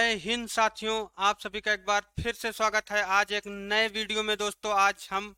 जय हिंद साथियों, आप सभी का एक बार फिर से स्वागत है आज एक नए वीडियो में। दोस्तों आज हम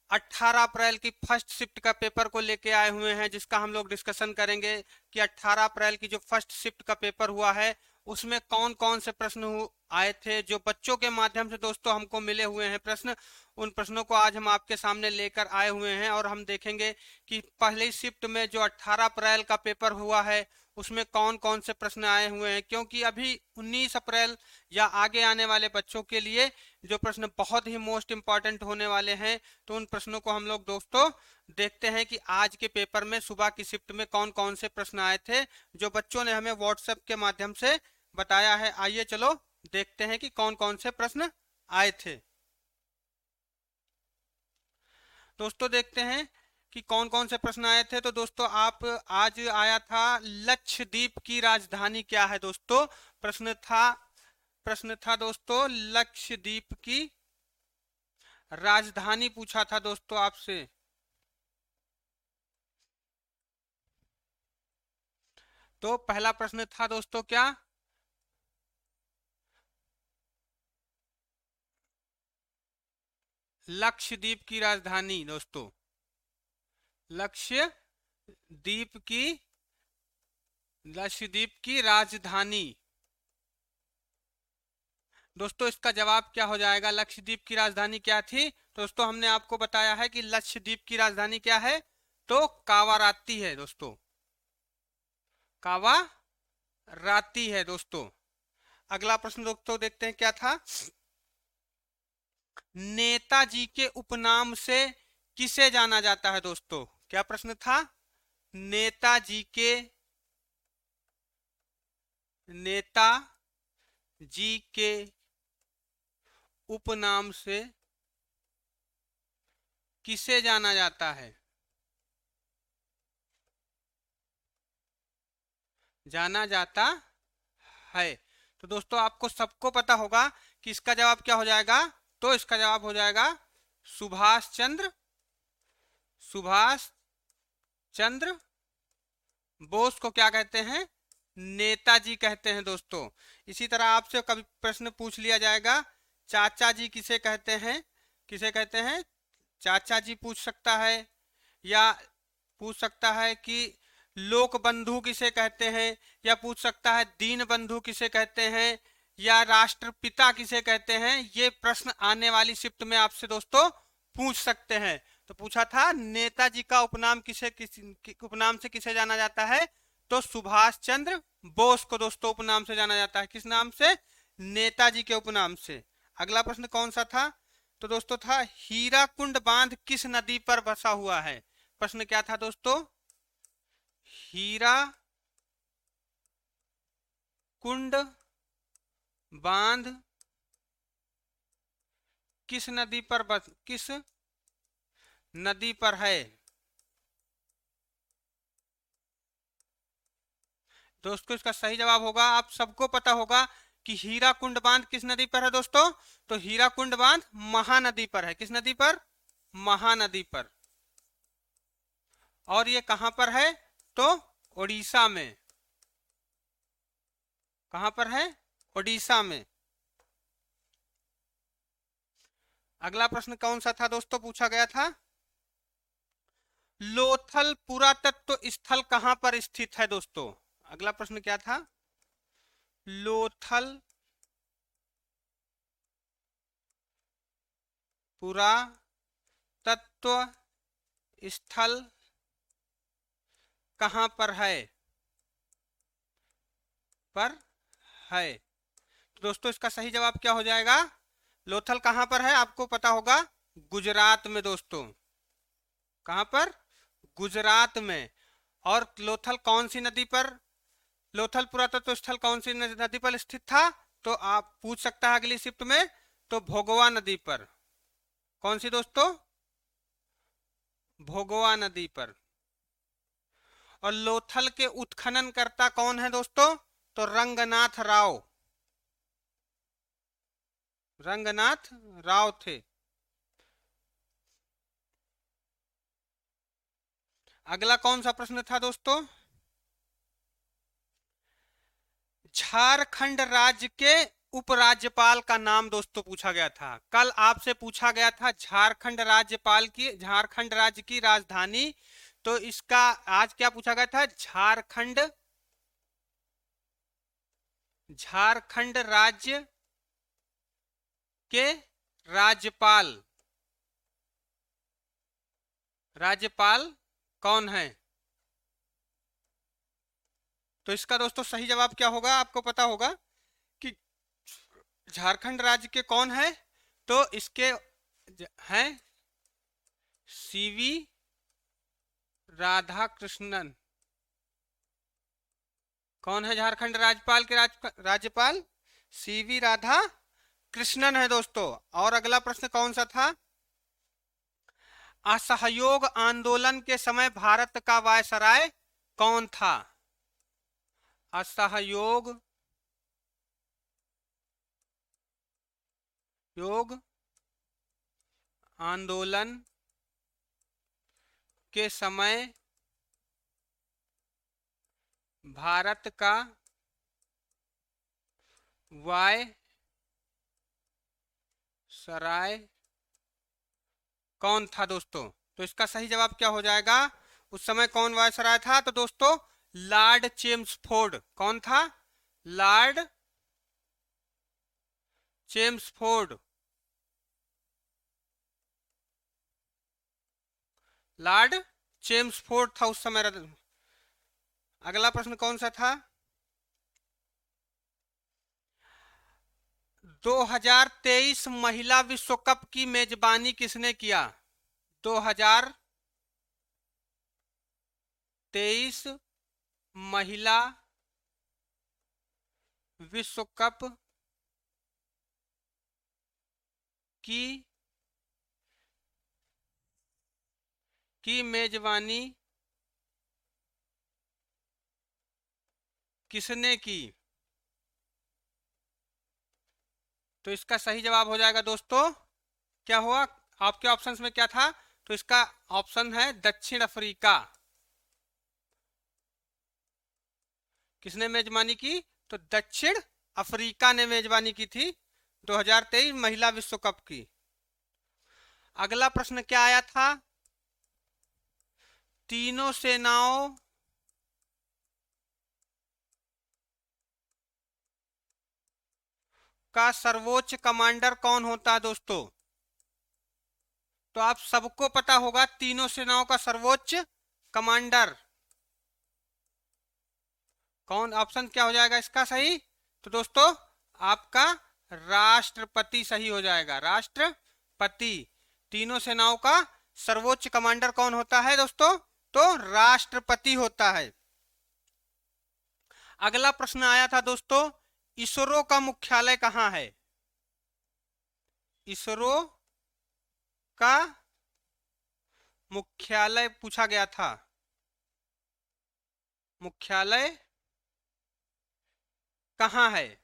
18 अप्रैल की फर्स्ट शिफ्ट का पेपर को लेके आए हुए हैं, जिसका हम लोग डिस्कशन करेंगे कि 18 अप्रैल की जो फर्स्ट शिफ्ट का पेपर हुआ है उसमें कौन कौन से प्रश्न आए थे, जो बच्चों के माध्यम से दोस्तों हमको मिले हुए हैं प्रश्न। उन प्रश्नों को आज हम आपके सामने लेकर आए हुए हैं और हम देखेंगे कि पहली शिफ्ट में जो 18 अप्रैल का पेपर हुआ है उसमें कौन कौन से प्रश्न आए हुए हैं, क्योंकि अभी 19 अप्रैल या आगे आने वाले बच्चों के लिए जो प्रश्न बहुत ही मोस्ट इंपॉर्टेंट होने वाले हैं, तो उन प्रश्नों को हम लोग दोस्तों देखते हैं कि आज के पेपर में सुबह की शिफ्ट में कौन कौन से प्रश्न आए थे, जो बच्चों ने हमें व्हाट्सएप के माध्यम से बताया है। आइए चलो देखते हैं कि कौन कौन से प्रश्न आए थे। दोस्तों देखते हैं कि कौन कौन से प्रश्न आए थे। तो दोस्तों आप आज आया था लक्षद्वीप की राजधानी क्या है। दोस्तों प्रश्न था दोस्तों लक्षद्वीप की राजधानी पूछा था दोस्तों आपसे। तो पहला प्रश्न था दोस्तों क्या, लक्षद्वीप की राजधानी। दोस्तों लक्षद्वीप की लक्षद्वीप की राजधानी। दोस्तों इसका जवाब क्या हो जाएगा, लक्षद्वीप की राजधानी क्या थी। दोस्तों हमने आपको बताया है कि लक्षद्वीप की राजधानी क्या है, तो कावाराती है दोस्तों, कावाराती है दोस्तों। अगला प्रश्न दोस्तों देखते हैं क्या था, नेताजी के उपनाम से किसे जाना जाता है। दोस्तों क्या प्रश्न था, नेताजी के नेताजी के उपनाम से किसे जाना जाता है, जाना जाता है। तो दोस्तों आपको सबको पता होगा कि इसका जवाब क्या हो जाएगा, तो इसका जवाब हो जाएगा सुभाष चंद्र बोस को क्या कहते हैं, नेताजी कहते हैं दोस्तों। इसी तरह आपसे कभी प्रश्न पूछ लिया जाएगा, चाचा जी किसे कहते हैं, किसे कहते हैं, चाचा जी पूछ सकता है, या पूछ सकता है कि लोक बंधु किसे कहते हैं, या पूछ सकता है दीन बंधु किसे कहते हैं, या राष्ट्रपिता किसे कहते हैं। ये प्रश्न आने वाली शिफ्ट में आपसे दोस्तों पूछ सकते हैं। तो पूछा था नेताजी का उपनाम उपनाम से किसे जाना जाता है, तो सुभाष चंद्र बोस को दोस्तों उपनाम से जाना जाता है। किस नाम से, नेताजी के उपनाम से। अगला प्रश्न कौन सा था, तो दोस्तों था हीराकुंड बांध किस नदी पर बसा हुआ है। प्रश्न क्या था दोस्तों, हीरा कुंड बांध किस नदी पर है। दोस्तों इसका सही जवाब होगा, आप सबको पता होगा कि हीराकुंड बांध किस नदी पर है दोस्तों, तो हीराकुंड बांध महानदी पर है। किस नदी पर, महानदी पर। और ये कहां पर है, तो ओडिशा में। कहां पर है, ओडिशा में। अगला प्रश्न कौन सा था दोस्तों, पूछा गया था लोथल पुरातत्व स्थल कहां पर स्थित है। दोस्तों अगला प्रश्न क्या था, लोथल पुरातत्व स्थल कहां पर है, पर है। तो दोस्तों इसका सही जवाब क्या हो जाएगा, लोथल कहां पर है, आपको पता होगा गुजरात में दोस्तों। कहां पर, गुजरात में। और लोथल कौन सी नदी पर, लोथल पुरातत्व स्थल कौन सी नदी पर स्थित था, तो आप पूछ सकता है अगली शिफ्ट में, तो भोगवा नदी पर। कौन सी दोस्तों, भोगवा नदी पर। और लोथल के उत्खननकर्ता कौन है दोस्तों, तो रंगनाथ राव, रंगनाथ राव थे। अगला कौन सा प्रश्न था दोस्तों, झारखंड राज्य के उपराज्यपाल का नाम दोस्तों पूछा गया था। कल आपसे पूछा गया था झारखंड राज्य की राजधानी, तो इसका आज क्या पूछा गया था? झारखंड राज्य के राज्यपाल कौन है? तो इसका दोस्तों सही जवाब क्या होगा? आपको पता होगा कि झारखंड राज्य के कौन है? तो इसके हैं सीवी राधाकृष्णन। कौन है झारखंड राज्यपाल के राज्यपाल? सीवी राधा कृष्णन है दोस्तों। और अगला प्रश्न कौन सा था? असहयोग आंदोलन के समय भारत का वायसराय कौन था? असहयोग आंदोलन के समय भारत का वायसराय कौन था दोस्तों? तो इसका सही जवाब क्या हो जाएगा? उस समय कौन वायसराय था? तो दोस्तों लॉर्ड चेम्सफोर्ड। कौन था? Lord Chelmsford. लॉर्ड चेम्सफोर्ड था उस समय। अगला प्रश्न कौन सा था? 2023 महिला विश्व कप की मेजबानी किसने किया? 2023 महिला विश्व कप की मेजबानी किसने की? तो इसका सही जवाब हो जाएगा दोस्तों, क्या हुआ? आपके ऑप्शंस में क्या था? तो इसका ऑप्शन है दक्षिण अफ्रीका। किसने मेजबानी की? तो दक्षिण अफ्रीका ने मेजबानी की थी 2023 महिला विश्व कप की। अगला प्रश्न क्या आया था? तीनों सेनाओं का सर्वोच्च कमांडर कौन होता है दोस्तों? तो आप सबको पता होगा तीनों सेनाओं का सर्वोच्च कमांडर कौन? ऑप्शन क्या हो जाएगा इसका सही? तो दोस्तों आपका राष्ट्रपति सही हो जाएगा। राष्ट्रपति। तीनों सेनाओं का सर्वोच्च कमांडर कौन होता है दोस्तों? तो राष्ट्रपति होता है। अगला प्रश्न आया था दोस्तों, इसरो का मुख्यालय कहां है? इसरो का मुख्यालय पूछा गया था। मुख्यालय कहां है?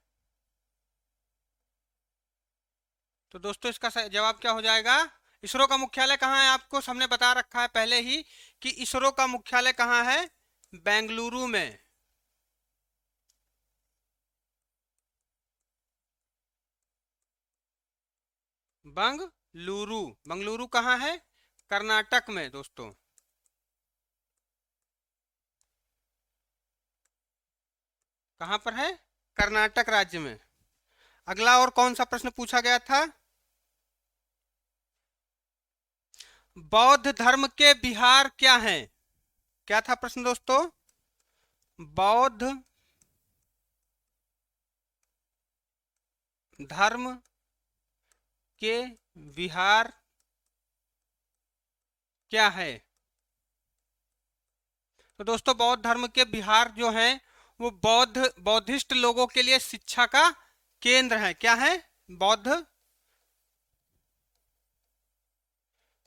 तो दोस्तों इसका जवाब क्या हो जाएगा? इसरो का मुख्यालय कहां है? आपको हमने बता रखा है पहले ही कि इसरो का मुख्यालय कहां है? बेंगलुरु में। बंगलुरु कहां है? कर्नाटक में दोस्तों। कहां पर है? कर्नाटक राज्य में। अगला और कौन सा प्रश्न पूछा गया था? बौद्ध धर्म के विहार क्या हैं? क्या था प्रश्न दोस्तों? बौद्ध धर्म के विहार क्या है? तो दोस्तों बौद्ध धर्म के विहार जो हैं वो बौद्धिस्ट लोगों के लिए शिक्षा का केंद्र है। क्या है? बौद्ध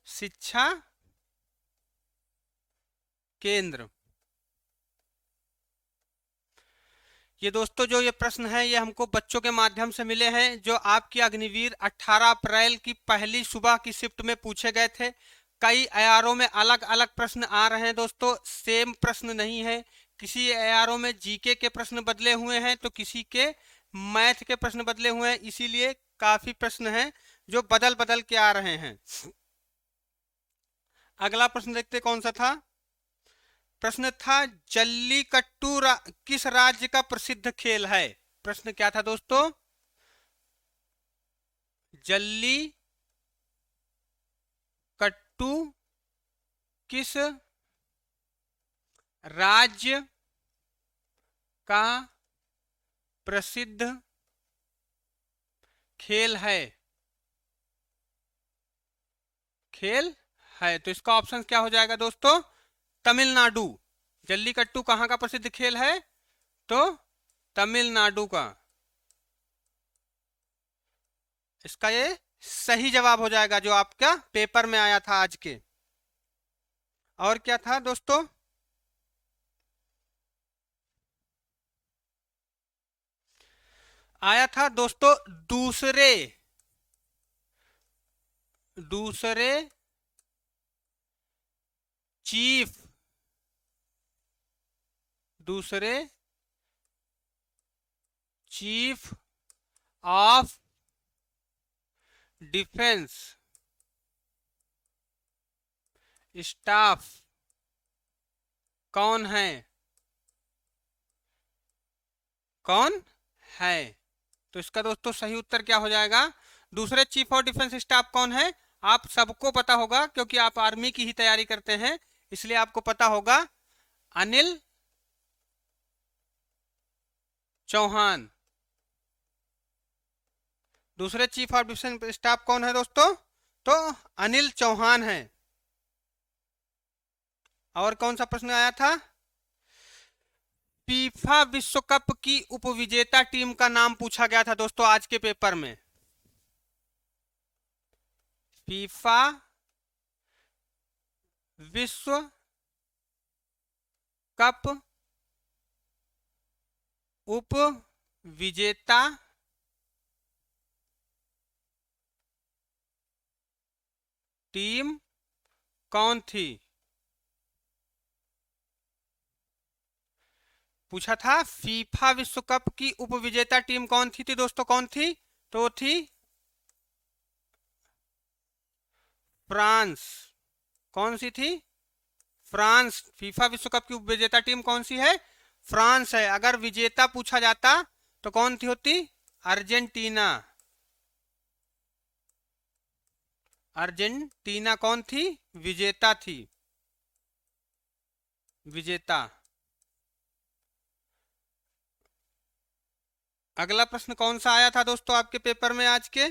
शिक्षा केंद्र। ये दोस्तों जो ये प्रश्न है ये हमको बच्चों के माध्यम से मिले हैं, जो आपकी अग्निवीर 18 अप्रैल की पहली सुबह की शिफ्ट में पूछे गए थे। कई आयारों में अलग अलग प्रश्न आ रहे हैं दोस्तों, सेम प्रश्न नहीं है, किसी एआरओ में जीके के प्रश्न बदले हुए हैं तो किसी के मैथ के प्रश्न बदले हुए हैं, इसीलिए काफी प्रश्न हैं जो बदल बदल के आ रहे हैं। अगला प्रश्न देखते कौन सा था। प्रश्न था जल्लीकट्टू किस राज्य का प्रसिद्ध खेल है। प्रश्न क्या था दोस्तों, जल्लीकट्टू किस राज्य का प्रसिद्ध खेल है। तो इसका ऑप्शन क्या हो जाएगा दोस्तों, तमिलनाडु। जल्लीकट्टू कहाँ का प्रसिद्ध खेल है, तो तमिलनाडु का। इसका ये सही जवाब हो जाएगा जो आपका पेपर में आया था आज के। और क्या था दोस्तों, आया था दोस्तों दूसरे चीफ ऑफ डिफेंस स्टाफ कौन है। तो इसका दोस्तों सही उत्तर क्या हो जाएगा, दूसरे चीफ ऑफ डिफेंस स्टाफ कौन है। आप सबको पता होगा क्योंकि आप आर्मी की ही तैयारी करते हैं, इसलिए आपको पता होगा, अनिल चौहान। दूसरे चीफ ऑफ डिफेंस स्टाफ कौन है दोस्तों, तो अनिल चौहान है। और कौन सा प्रश्न आया था, फीफा विश्व कप की उपविजेता टीम का नाम पूछा गया था दोस्तों आज के पेपर में। फीफा विश्व कप उपविजेता टीम कौन थी। पूछा था फीफा विश्व कप की उपविजेता टीम कौन थी दोस्तों, कौन थी, तो थी फ्रांस। कौन सी थी, फ्रांस। फीफा विश्व कप की उपविजेता टीम कौन सी है, फ्रांस है। अगर विजेता पूछा जाता तो कौन थी होती, अर्जेंटीना। अर्जेंटीना कौन थी, विजेता थी, विजेता। अगला प्रश्न कौन सा आया था दोस्तों आपके पेपर में आज के,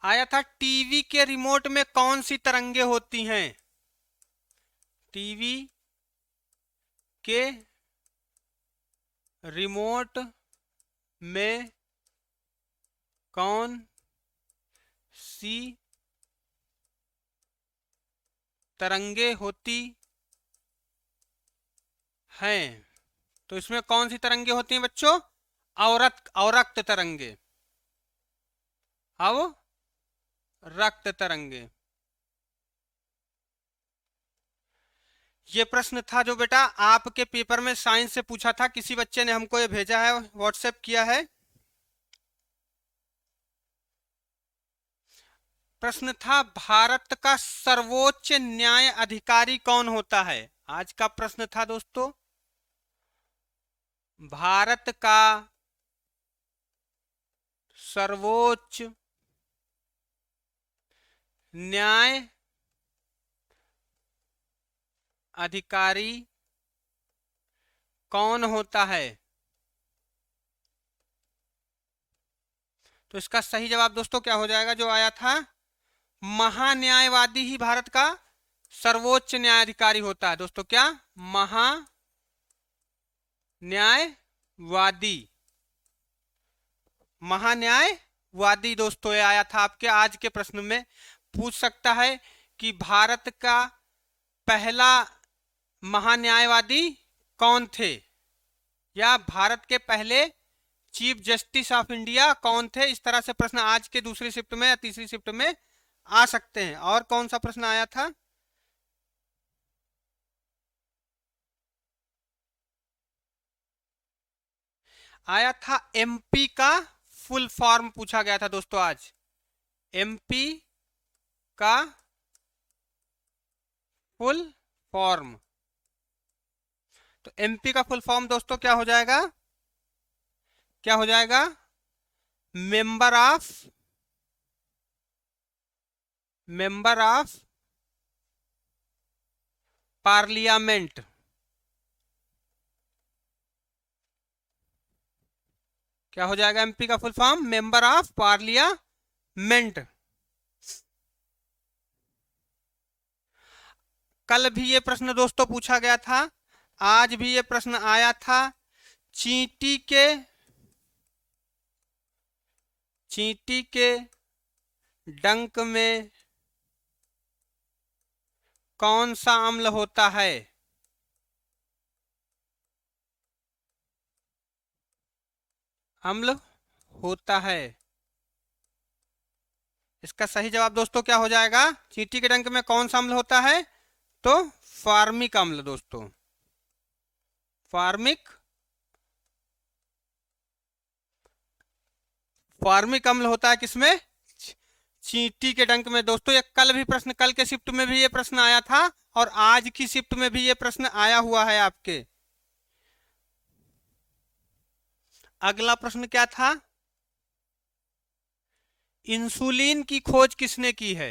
आया था टीवी के रिमोट में कौन सी तरंगे होती हैं। टीवी के रिमोट में कौन सी तरंगे होती हैं। तो इसमें कौन सी तरंगे होती हैं बच्चों, अवरक्त तरंगे, रक्त तरंगे। ये प्रश्न था जो बेटा आपके पेपर में साइंस से पूछा था, किसी बच्चे ने हमको ये भेजा है, व्हाट्सएप किया है। प्रश्न था भारत का सर्वोच्च न्याय अधिकारी कौन होता है। आज का प्रश्न था दोस्तों, भारत का सर्वोच्च न्याय अधिकारी कौन होता है। तो इसका सही जवाब दोस्तों क्या हो जाएगा, जो आया था, महान्यायवादी ही भारत का सर्वोच्च न्यायाधिकारी होता है दोस्तों। क्या, महान्यायवादी दोस्तों ये आया था आपके आज के प्रश्न में। पूछ सकता है कि भारत का पहला महान्यायवादी कौन थे, या भारत के पहले चीफ जस्टिस ऑफ इंडिया कौन थे। इस तरह से प्रश्न आज के दूसरी शिफ्ट में या तीसरी शिफ्ट में आ सकते हैं। और कौन सा प्रश्न आया था, आया था एमपी का फुल फॉर्म पूछा गया था दोस्तों आज। एमपी का फुल फॉर्म। तो एमपी का फुल फॉर्म दोस्तों क्या हो जाएगा? क्या हो जाएगा? Member of parliament. क्या हो जाएगा एमपी का full form? Member of parliament. कल भी ये प्रश्न दोस्तों पूछा गया था, आज भी ये प्रश्न आया था। चींटी के डंक में कौन सा अम्ल होता है? अम्ल होता है। इसका सही जवाब दोस्तों क्या हो जाएगा? चींटी के डंक में कौन सा अम्ल होता है? तो फार्मिक अम्ल दोस्तों। फार्मिक फार्मिक अम्ल होता है किसमें? चींटी के डंक में दोस्तों। ये कल भी प्रश्न, कल के शिफ्ट में भी ये प्रश्न आया था और आज की शिफ्ट में भी ये प्रश्न आया हुआ है आपके। अगला प्रश्न क्या था? इंसुलिन की खोज किसने की है?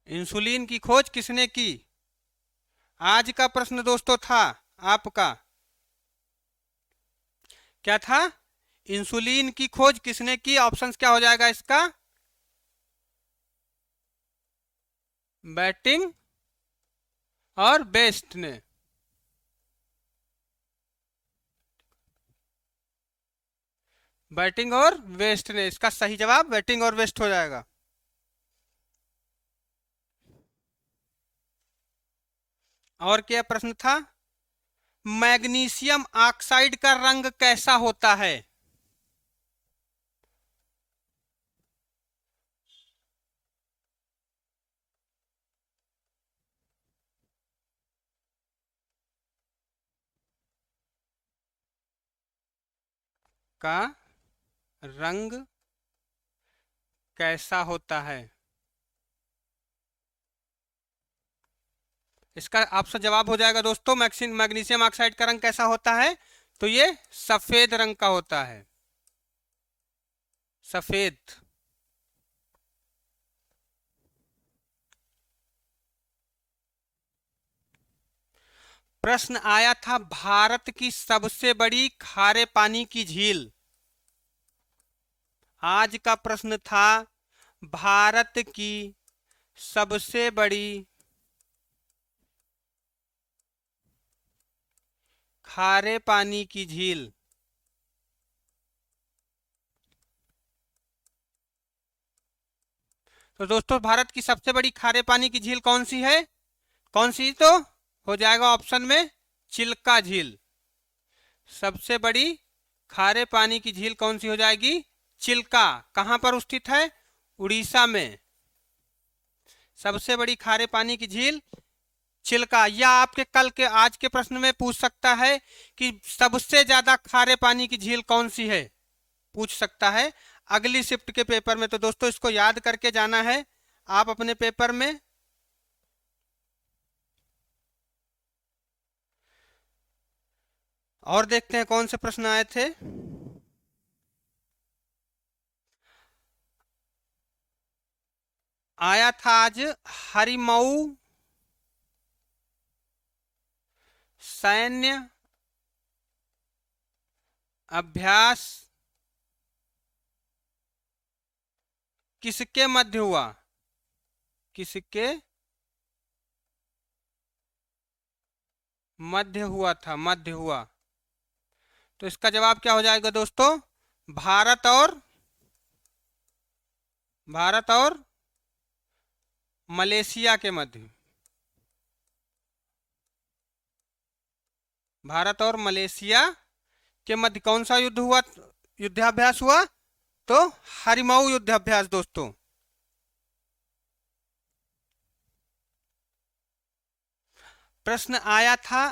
इंसुलिन की खोज किसने की? आज का प्रश्न दोस्तों था आपका, क्या था? इंसुलिन की खोज किसने की? ऑप्शंस क्या हो जाएगा इसका? बैटिंग और बेस्ट ने। बैटिंग और वेस्ट ने। इसका सही जवाब बैटिंग और वेस्ट हो जाएगा। और क्या प्रश्न था? मैग्नीशियम ऑक्साइड का रंग कैसा होता है? का रंग कैसा होता है? इसका आपसे जवाब हो जाएगा दोस्तों, मैग्नीशियम ऑक्साइड का रंग कैसा होता है? तो ये सफेद रंग का होता है। सफेद। प्रश्न आया था भारत की सबसे बड़ी खारे पानी की झील। आज का प्रश्न था भारत की सबसे बड़ी खारे पानी की झील। तो दोस्तों भारत की सबसे बड़ी खारे पानी की झील कौन सी है? कौन सी? तो हो जाएगा ऑप्शन में चिल्का झील। सबसे बड़ी खारे पानी की झील कौन सी हो जाएगी? चिल्का। कहां पर स्थित है? उड़ीसा में। सबसे बड़ी खारे पानी की झील चिल्का। या आपके कल के आज के प्रश्न में पूछ सकता है कि सबसे ज्यादा खारे पानी की झील कौन सी है, पूछ सकता है अगली शिफ्ट के पेपर में। तो दोस्तों इसको याद करके जाना है आप अपने पेपर में। और देखते हैं कौन से प्रश्न आए थे। आया था आज हरिमऊ सैन्य अभ्यास किसके मध्य हुआ? किसके मध्य हुआ था? मध्य हुआ। तो इसका जवाब क्या हो जाएगा दोस्तों? भारत और भारत और मलेशिया के मध्य। भारत और मलेशिया के मध्य कौन सा युद्ध हुआ, युद्धाभ्यास हुआ? तो हरिमऊ युद्धाभ्यास दोस्तों। प्रश्न आया था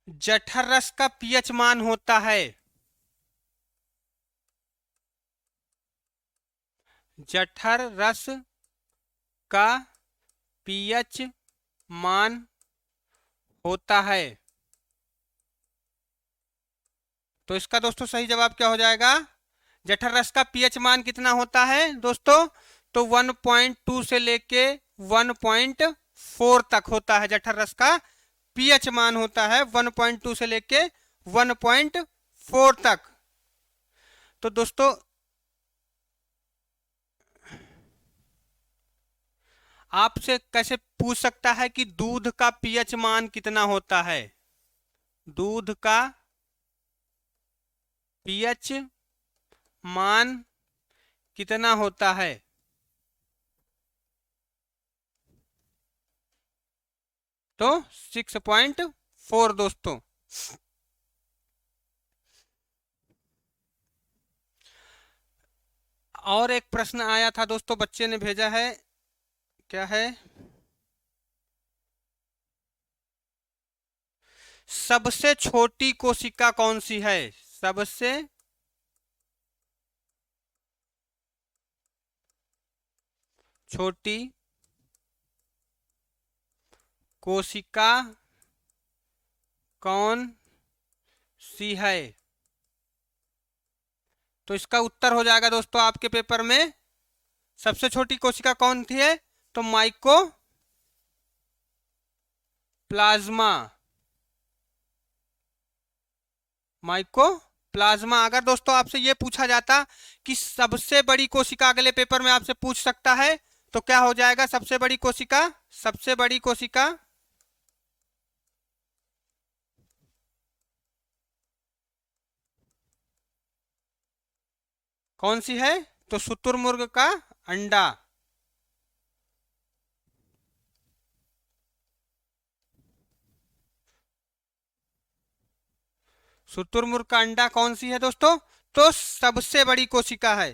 जठर रस का पीएच मान होता है, जठर रस का पीएच मान होता है। तो इसका दोस्तों सही जवाब क्या हो जाएगा? जठर रस का पीएच मान कितना होता है दोस्तों? तो 1.2 से लेके 1.4 तक होता है। जठर रस का पीएच मान होता है 1.2 से लेके 1.4 तक। तो दोस्तों आपसे कैसे पूछ सकता है कि दूध का पीएच मान कितना होता है? दूध का पीएच मान कितना होता है? तो 6.4 दोस्तों। और एक प्रश्न आया था दोस्तों, बच्चे ने भेजा है, क्या है? सबसे छोटी कोशिका कौन सी है? सबसे छोटी कोशिका कौन सी है? तो इसका उत्तर हो जाएगा दोस्तों आपके पेपर में, सबसे छोटी कोशिका कौन थी है? तो माइको प्लाज्मा, माइको प्लाज्मा। अगर दोस्तों आपसे ये पूछा जाता कि सबसे बड़ी कोशिका, अगले पेपर में आपसे पूछ सकता है, तो क्या हो जाएगा सबसे बड़ी कोशिका? सबसे बड़ी कोशिका कौन सी है? तो शुतुरमुर्ग का अंडा। शुतुरमुर्ग का अंडा कौन सी है दोस्तों? तो सबसे बड़ी कोशिका है।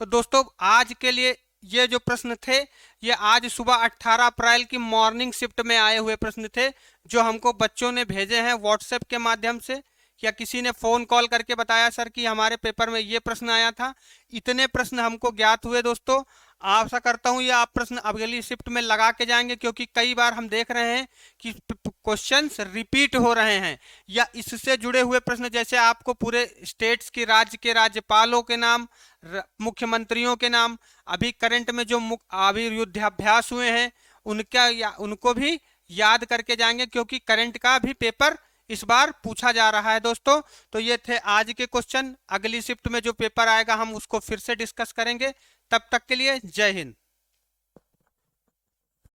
तो दोस्तों आज के लिए ये जो प्रश्न थे, ये आज सुबह 18 अप्रैल की मॉर्निंग शिफ्ट में आए हुए प्रश्न थे, जो हमको बच्चों ने भेजे हैं व्हाट्सएप के माध्यम से, या किसी ने फोन कॉल करके बताया सर कि हमारे पेपर में ये प्रश्न आया था। इतने प्रश्न हमको ज्ञात हुए दोस्तों। आशा करता हूँ ये आप प्रश्न अगली शिफ्ट में लगा के जाएंगे, क्योंकि कई बार हम देख रहे हैं कि क्वेश्चंस रिपीट हो रहे हैं, या इससे जुड़े हुए प्रश्न, जैसे आपको पूरे स्टेट्स की, राज्य के राज्यपालों के नाम, मुख्यमंत्रियों के नाम, अभी करंट में जो अभी युद्धाभ्यास हुए हैं उनको भी याद करके जाएंगे, क्योंकि करंट का भी पेपर इस बार पूछा जा रहा है दोस्तों। तो ये थे आज के क्वेश्चन। अगली शिफ्ट में जो पेपर आएगा हम उसको फिर से डिस्कस करेंगे। तब तक के लिए जय हिंद।